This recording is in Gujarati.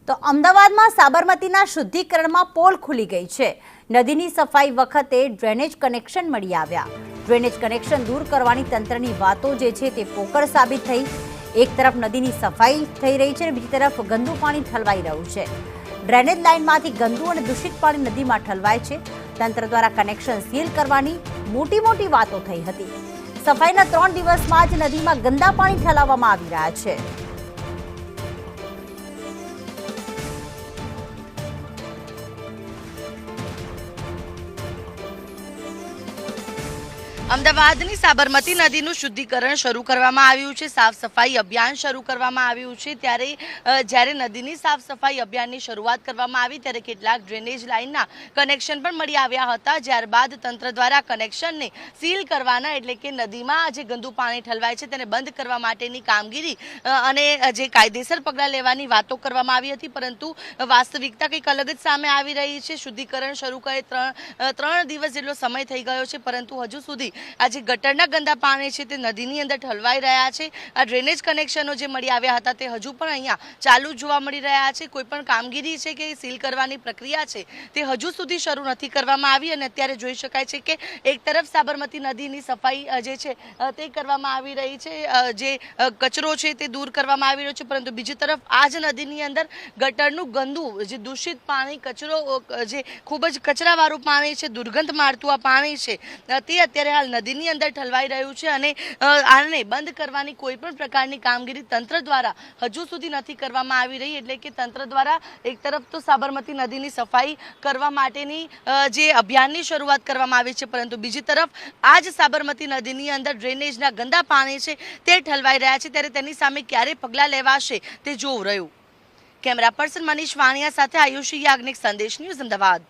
તો અમદાવાદમાં સાબરમતીના શુદ્ધિકરણમાં પોલ ખુલી ગઈ છે। નદીની સફાઈ વખતે ડ્રેનેજ કનેક્શન મળી આવ્યા। ડ્રેનેજ કનેક્શન દૂર કરવાની તંત્રની વાતો જે છે તે પોકળ સાબિત થઈ। એક તરફ નદીની સફાઈ થઈ રહી છે અને બીજી તરફ ગંદુ પાણી ઠલવાઈ રહ્યું છે। ડ્રેનેજ લાઇનમાંથી ગંદુ અને દૂષિત પાણી નદીમાં ઠલવાય છે। તંત્ર દ્વારા કનેક્શન સીલ કરવાની મોટી વાતો થઈ હતી। સફાઈના 3 દિવસમાં જ નદીમાં ગંદા પાણી ઠલાવવામાં આવી રહ્યા છે। અમદાવાદની સાબરમતી નદીનું શુદ્ધિકરણ શરૂ કરવામાં આવ્યું છે। સાફ સફાઈ અભિયાન શરૂ કરવામાં આવ્યું છે। ત્યારે જ્યારે નદીની સાફ સફાઈ અભિયાનની શરૂઆત કરવામાં આવી ત્યારે કેટલાક ડ્રેનેજ લાઇનના કનેક્શન પણ મળી આવ્યા હતા। ત્યારબાદ તંત્ર દ્વારા કનેક્શનને સીલ કરવાના એટલે કે નદીમાં જે ગંદુ પાણી ઠલવાય છે તેને બંધ કરવા માટેની કામગીરી અને જે કાયદેસર પગલાં લેવાની વાતો કરવામાં આવી હતી, પરંતુ વાસ્તવિકતા કંઈક અલગ જ સામે આવી રહી છે। શુદ્ધિકરણ શરૂ કરે 3 દિવસ જેટલો સમય થઈ ગયો છે, પરંતુ હજુ સુધી આ જે ગટરના ગંદા પાણી છે તે નદીની અંદર ઠલવાઈ રહ્યા છે। આ ડ્રેનેજ કનેક્શનો જે મળી આવ્યા હતા તે હજુ પણ અહીંયા ચાલુ જોવા મળી રહ્યા છે। કોઈ પણ કામગીરી છે કે સીલ કરવાની પ્રક્રિયા છે તે હજુ સુધી શરૂ નથી કરવામાં આવી અને અત્યારે જોઈ શકાય છે કે એક તરફ સાબરમતી નદીની સફાઈ જે છે તે કરવામાં આવી રહી છે, જે કચરો છે તે દૂર કરવામાં આવી રહ્યો છે, પરંતુ બીજી તરફ આ જ નદીની અંદર ગટરનું ગંદુ જે દૂષિત પાણી, કચરો, જે ખૂબ જ કચરાવાળું પાણી છે, દુર્ગંધ મારતું આ પાણી છે તે અત્યારે હાલ નદીની અંદર ઠલવાઈ રહ્યું છે અને આને બંધ કરવાની કોઈ પણ પ્રકારની કામગીરી તંત્ર દ્વારા હજુ સુધી નથી કરવામાં આવી રહી। એટલે કે તંત્ર દ્વારા એક તરફ તો સાબરમતી નદીની સફાઈ કરવા માટેની જે અભિયાનની શરૂઆત કરવામાં આવી છે, પરંતુ બીજી તરફ આ જ સાબરમતી નદીની અંદર ડ્રેનેજના ગંદા પાણી છે તે ઠલવાઈ રહ્યા છે। ત્યારે તેની સામે ક્યારે પગલાં લેવાશે તે જોવું રહ્યું। કેમેરા પર્સન મનીષ વાણિયા સાથે આયુષી યાજ્ઞિક, સંદેશ ન્યૂઝ, અમદાવાદ।